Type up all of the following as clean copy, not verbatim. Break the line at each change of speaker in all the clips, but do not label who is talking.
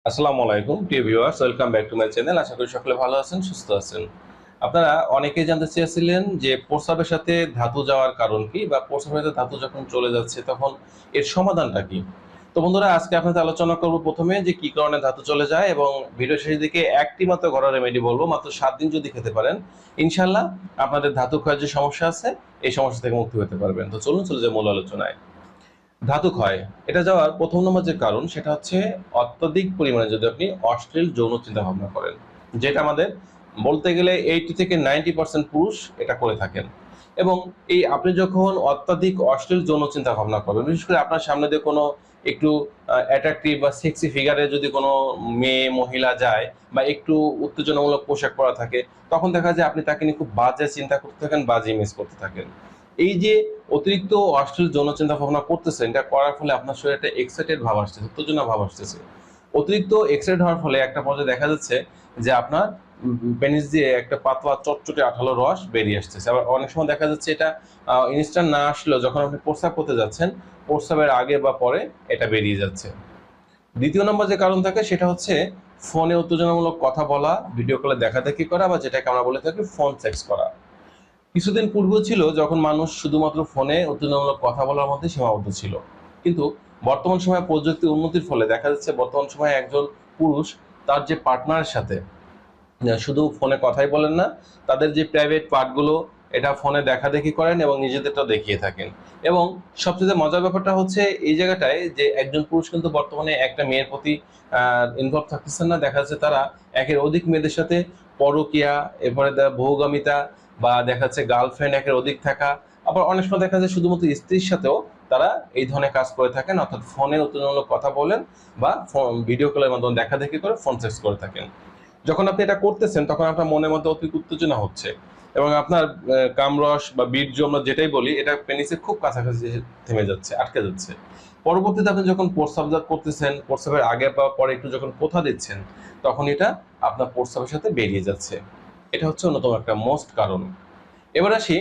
আসসালামু আলাইকুম প্রিয় viewers, welcome back to my channel. আশা করি সকলে ভালো আছেন, সুস্থ আছেন। আপনারা অনেকেই জানতে চেয়েছিলেন যে প্রস্রাবের সাথে ধাতু যাওয়ার কারণ কি, বা প্রস্রাবের সাথে ধাতু যখন চলে যাচ্ছে তখন এর সমাধানটা কি। তো বন্ধুরা, আজকে আপনাদের আলোচনা করব প্রথমে যে কি কারণে ধাতু চলে যায়, এবং ভিডিও শেষের দিকে একটি মাত্র ঘরোয়া রেমেডি বলবো। মাত্র 7 দিন যদি খেতে পারেন, ইনশাল্লাহ আপনাদের ধাতু ক্ষয়ের যে সমস্যা আছে এই সমস্যা থেকে মুক্তি পেতে পারবেন। তো চলুন চলে যাই মূল আলোচনায়। ধাতু ক্ষয় এটা যাওয়ার প্রথম নম্বর যে কারণ সেটা হচ্ছে অত্যধিক পরিমাণে যদি আপনি অশ্লীল যৌন চিন্তা ভাবনা করেন, যেটা আমাদের বলতে গেলে 80 থেকে 90% পুরুষ এটা করে থাকেন। এবং এই আপনি যখন অত্যাধিক অশ্লীল যৌন চিন্তা ভাবনা করবেন, বিশেষ করে আপনার সামনে দিয়ে কোনো একটু অ্যাট্রাকটিভ বা সেক্সি ফিগারে যদি কোনো মেয়ে মহিলা যায়, বা একটু উত্তেজনামূলক পোশাক পরা থাকে, তখন দেখা যায় আপনি তাকে নিয়ে খুব বাজে চিন্তা করতে থাকেন, বাজে ইমেজ করতে থাকেন। এই যে অতিরিক্ত অশ্লীল যৌন চিন্তা ভাবনা করতেছেন, এটা করার ফলে আপনার শরীরে একটা এক্সাইটেড ভাব আসতেছে, উত্তেজনা ভাব আসতেছে। অতিরিক্ত এক্সাইটেড হওয়ার ফলে একটা পর্যায়ে দেখা যাচ্ছে যে আপনার পেনিস দিয়ে একটা পাতলা চটচটে আঠালো রস বেরিয়ে আসতেছে। আবার অনেক সময় দেখা যাচ্ছে এটা ইনস্ট্যান্ট না আসলেও যখন আপনি প্রস্রাব করতে যাচ্ছেন, প্রস্রাবের আগে বা পরে এটা বেরিয়ে যাচ্ছে। দ্বিতীয় নম্বর যে কারণ থাকে সেটা হচ্ছে ফোনে উত্তেজনামূলক কথা বলা, ভিডিও কলে দেখাদেখি করা, বা যেটাকে আমরা বলে থাকি ফোন সেক্স করা। কিছুদিন পূর্ব ছিল যখন মানুষ শুধুমাত্র ফোনে উত্তেজনামূলক কথা বলার মধ্যে সীমাবদ্ধ ছিল, কিন্তু বর্তমান সময়ে প্রযুক্তির উন্নতির ফলে দেখা যাচ্ছে বর্তমান সময়ে একজন পুরুষ তার যে পার্টনারের সাথে শুধু ফোনে কথাই বলেন না, তাদের যে প্রাইভেট পার্টগুলো এটা ফোনে দেখাদেখি করেন এবং নিজেদেরটা দেখিয়ে থাকেন। এবং সবচেয়ে মজার ব্যাপারটা হচ্ছে এই জায়গাটায় যে একজন পুরুষ কিন্তু বর্তমানে একটা মেয়ের প্রতি ইনভলভ থাকতেছেন না। দেখা যাচ্ছে তারা একের অধিক মেয়েদের সাথে পরকীয়া, এরপরে বহুগামিতা, বা দেখা যাচ্ছে গার্লফ্রেন্ড একের অধিক থাকা। আবার অনেক সময় দেখা যায় শুধুমাত্র স্ত্রীর সাথেও তারা এই ধরনের কাজ করে থাকেন, অর্থাৎ ফোনে উত্তেজনামূলক কথা বলেন বা ভিডিও কলের মাধ্যমে দেখাদেখি করে ফোন সেক্স করে থাকেন। যখন আপনি এটা করতেছেন তখন আপনার মনের মধ্যে অতিরিক্ত উত্তেজনা হচ্ছে, এবং আপনার কামরস বা বীর্য আমরা যেটাই বলি, এটা পেনিসের খুব কাছাকাছি থেমে যাচ্ছে, আটকে যাচ্ছে। পরবর্তীতে আপনি যখন প্রস্রাব করতেছেন, প্রস্রাবের আগে বা পরে একটু যখন কোথা দিচ্ছেন, তখন এটা আপনার প্রস্রাবের সাথে বেরিয়ে যাচ্ছে। এটা হচ্ছে অন্যতম একটা মোস্ট কারণ। এবার আসি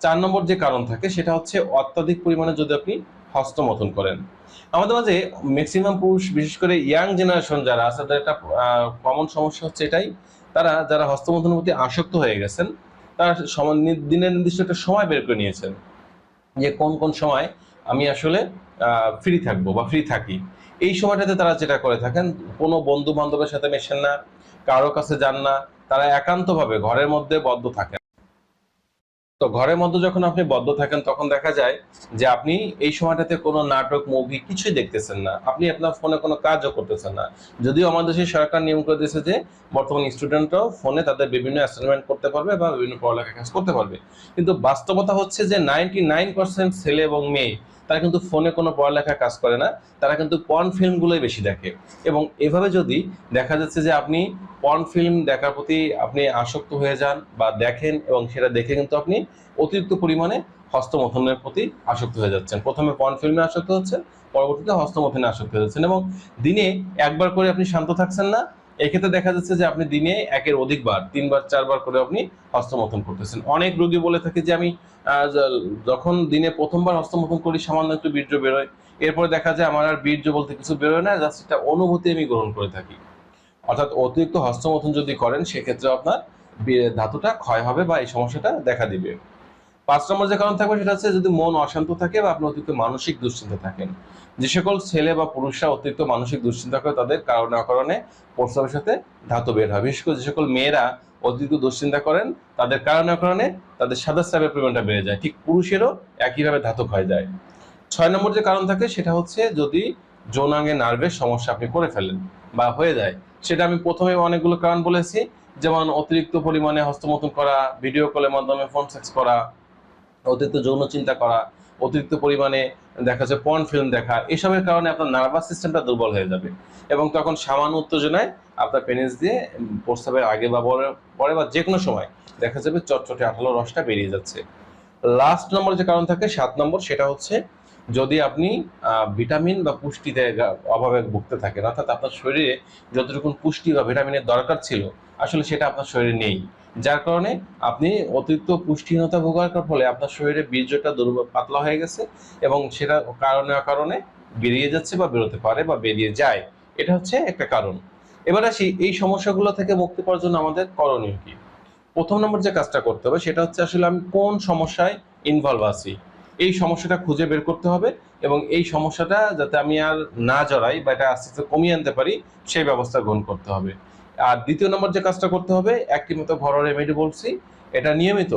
4 নম্বর যে কারণ থাকে সেটা হচ্ছে অত্যাধিক পরিমাণে যদি আপনি হস্তমৈথুন করেন। আমাদের মাঝে ম্যাক্সিমাম পুরুষ, বিশেষ করে ইয়াং জেনারেশন যারা আছে, তাদের একটা কমন সমস্যা হচ্ছে এটাই, তারা যারা হস্তমৈথুনের প্রতি আসক্ত হয়ে গেছেন, তারা দিনের নির্দিষ্ট একটা সময় বের করে নিয়েছেন যে কোন কোন সময় আমি আসলে ফ্রি থাকবো বা ফ্রি থাকি। এই সময়টাতে তারা যেটা করে থাকেন, কোনো বন্ধু বান্ধবের সাথে মেশেন না, কারো কাছে যান না, তারা একান্তভাবে ঘরের মধ্যে বদ্ধ থাকেন। তো ঘরের মধ্যে যখন আপনি বদ্ধ থাকেন তখন দেখা যায় যে আপনি এই সময়টাতে কোনো নাটক, মুভি কিছুই দেখতেছেন না, আপনি আপনার ফোনে কোনো কাজও করতেছেন না। যদিও আমাদের দেশের সরকার নিয়ম করে দিয়েছে যে বর্তমান স্টুডেন্টরাও ফোনে তাদের বিভিন্ন অ্যাসাইনমেন্ট করতে পারবে বা বিভিন্ন পড়ালেখা কাজ করতে পারবে, কিন্তু বাস্তবতা হচ্ছে যে 99% ছেলে এবং মেয়ে তারা কিন্তু ফোনে কোনো পড়ালেখা কাজ করে না, তারা কিন্তু পর্ন ফিল্মগুলোই বেশি দেখে। এবং এভাবে যদি দেখা যাচ্ছে যে আপনি পর্ন ফিল্ম দেখার প্রতি আপনি আসক্ত হয়ে যান বা দেখেন, এবং সেটা দেখে কিন্তু আপনি অতিরিক্ত পরিমাণে হস্তমৈথুনের প্রতি আসক্ত হয়ে যাচ্ছেন। প্রথমে পর্ন ফিল্মে আসক্ত হচ্ছেন, পরবর্তীতে হস্তমৈথুনে আসক্ত হয়ে যাচ্ছেন, এবং দিনে একবার করে আপনি শান্ত থাকছেন না। এক্ষেত্রে দেখা যাচ্ছে যে আপনি দিনে একের অধিকবার 3বার 4বার করে আপনি হস্তমৈথুন করতেছেন। অনেক রোগী বলে থাকে যে আমি যখন দিনে প্রথমবার হস্তমৈথুন করি সামান্য একটু বীর্য বেরোয়, এরপরে দেখা যায় আমার আর বীর্য বলতে কিছু বেরোয় না, জাস্ট একটা অনুভূতি আমি গ্রহণ করে থাকি। অর্থাৎ অতিরিক্ত হস্তমৈথুন যদি করেন সেক্ষেত্রে আপনার ধাতুটা ক্ষয় হবে বা এই সমস্যাটা দেখা দিবে। 5 নম্বর যে কারণ থাকবে সেটা হচ্ছে যদি মন অশান্ত থাকে বা আপনি অতিরিক্ত মানসিক দুশ্চিন্তা থাকেন। যে সকল ছেলে বা পুরুষরা অতিরিক্ত মানসিক দুশ্চিন্তা করে তাদের কারণে অকারণে প্রস্রাবের সাথে ধাতু বের হয়। বিশেষ করে যে সকল মেয়েরা অতিরিক্ত দুশ্চিন্তা করেন, তাদের কারণে অকারণে তাদের সাদা স্রাবের পরিমাণটা বেড়ে যায়। ঠিক পুরুষেরও একইভাবে ধাতু ক্ষয় যায়। 6 নম্বর যে কারণ থাকে সেটা হচ্ছে যদি যৌনাঙ্গে নার্ভের সমস্যা আপনি করে ফেলেন বা হয়ে যায়, সেটা আমি প্রথমে অনেকগুলো কারণ বলেছি, যেমন অতিরিক্ত পরিমাণে হস্তমৈথুন করা, ভিডিও কলের মাধ্যমে ফোন সেক্স করা, অতিরিক্ত যৌন চিন্তা করা, অতিরিক্ত পরিমাণে দেখা যাচ্ছে পর্ন ফিল্ম দেখা, এসবের কারণে আপনার নার্ভাস সিস্টেমটা দুর্বল হয়ে যাবে, এবং তখন সামান্য উত্তেজনায় আপনার পেনিস দিয়ে প্রস্রাবের আগে বা পরে বা যে কোনো সময় দেখা যাবে চটচটে আঠালো রসটা বেরিয়ে যাচ্ছে। লাস্ট নম্বর যে কারণ থাকে 7 নম্বর, সেটা হচ্ছে যদি আপনি ভিটামিন বা পুষ্টিতে অভাবে ভুগতে থাকেন, অর্থাৎ আপনার শরীরে যতটুকু পুষ্টি বা ভিটামিনের দরকার ছিল আসলে সেটা আপনার শরীরে নেই, যার কারণে আপনি অতিরিক্ত পুষ্টিহীনতা ভোগার ফলে আপনার শরীরে বীর্যটা দুর্বল পাতলা হয়ে গেছে, এবং সেটা কারণে বেরিয়ে যাচ্ছে বা বেরোতে পারে বা বেরিয়ে যায়। এটা হচ্ছে একটা কারণ। এবার আসি এই সমস্যাগুলো থেকে মুক্তি পাওয়ার জন্য আমাদের করণীয় কি। প্রথম নম্বর যে কাজটা করতে হবে সেটা হচ্ছে আসলে আমি কোন সমস্যায় ইনভলভ আছি এই সমস্যাটা খুঁজে বের করতে হবে, এবং এই সমস্যাটা যাতে আমি আর না জড়াই বা এটা আস্তে আস্তে কমিয়ে আনতে পারি সেই ব্যবস্থা গ্রহণ করতে হবে। আর দ্বিতীয় নম্বর যে কাজটা করতে হবে, একটি মতো ঘরোয়া রেমেডি বলছি, এটা নিয়মিত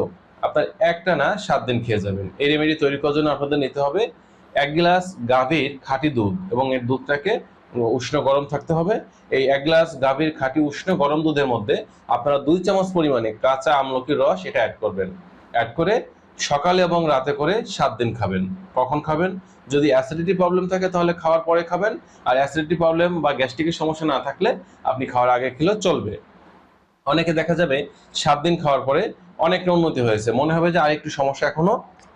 আপনার একটা না 7 দিন খেয়ে যাবেন। এই রেমেডি তৈরি করার জন্য আপনাদের নিতে হবে 1 গ্লাস গাভীর খাঁটি দুধ, এবং এর দুধটাকে উষ্ণ গরম থাকতে হবে। এই 1 গ্লাস গাভীর খাঁটি উষ্ণ গরম দুধের মধ্যে আপনারা 2 চামচ পরিমাণে কাঁচা আমলকির রস এটা অ্যাড করবেন। অ্যাড করে সকালে এবং রাতে করে 7 দিন খাবেন। কখন খাবেন? যদি অ্যাসিডিটি প্রবলেম থাকে তাহলে খাওয়ার পরে খাবেন, আর অ্যাসিডিটি প্রবলেম বা গ্যাস্ট্রিকের সমস্যা না থাকলে আপনি খাওয়ার আগে খেলেও চলবে। অনেকে দেখা যাবে 7 দিন খাওয়ার পরে অনেকটা উন্নতি হয়েছে, মনে হবে যে আরেকটু সমস্যা এখনো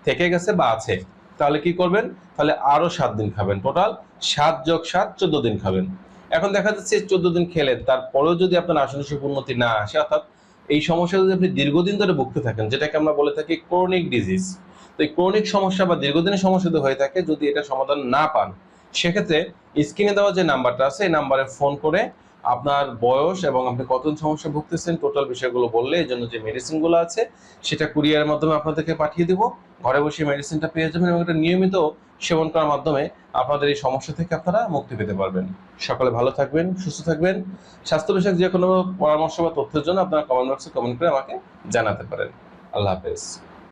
থেকে গেছে বা আছে, তাহলে কি করবেন? তাহলে আরো 7 দিন খাবেন, টোটাল 7 যোগ 7 14 দিন খাবেন। এখন দেখা যাচ্ছে 14 দিন খেলেন, তারপরেও যদি আপনার আশানুরূপ উন্নতি না আসে, অর্থাৎ এই সমস্যা যদি আপনি দীর্ঘদিন ধরে ভুগতে থাকেন, যেটাকে আমরা বলে থাকি ক্রনিক ডিজিজ, তো এই ক্রনিক সমস্যা বা দীর্ঘদিনের সমস্যা যদি হয়ে থাকে, যদি এটা সমাধান না পান, সেক্ষেত্রে স্ক্রিনে দেওয়া যে নাম্বারটা আছে এই নাম্বারে ফোন করে আপনার বয়স এবং আপনি কতদিন সমস্যা ভুগতেছেন টোটাল বিষয়গুলো বললে এই জন্য যে মেডিসিনগুলো আছে সেটা কুরিয়ারের মাধ্যমে আপনাদেরকে পাঠিয়ে দিব। ঘরে বসে মেডিসিনটা পেয়ে যাবেন, এবং এটা নিয়মিত সেবন করার মাধ্যমে আপনাদের এই সমস্যা থেকে আপনারা মুক্তি পেতে পারবেন। সকলে ভালো থাকবেন, সুস্থ থাকবেন। স্বাস্থ্য বিষয়ক যে কোনো পরামর্শ বা তথ্যের জন্য আপনারা কমেন্ট বক্সে কমেন্ট করে আমাকে জানাতে পারেন। আল্লাহ হাফেজ।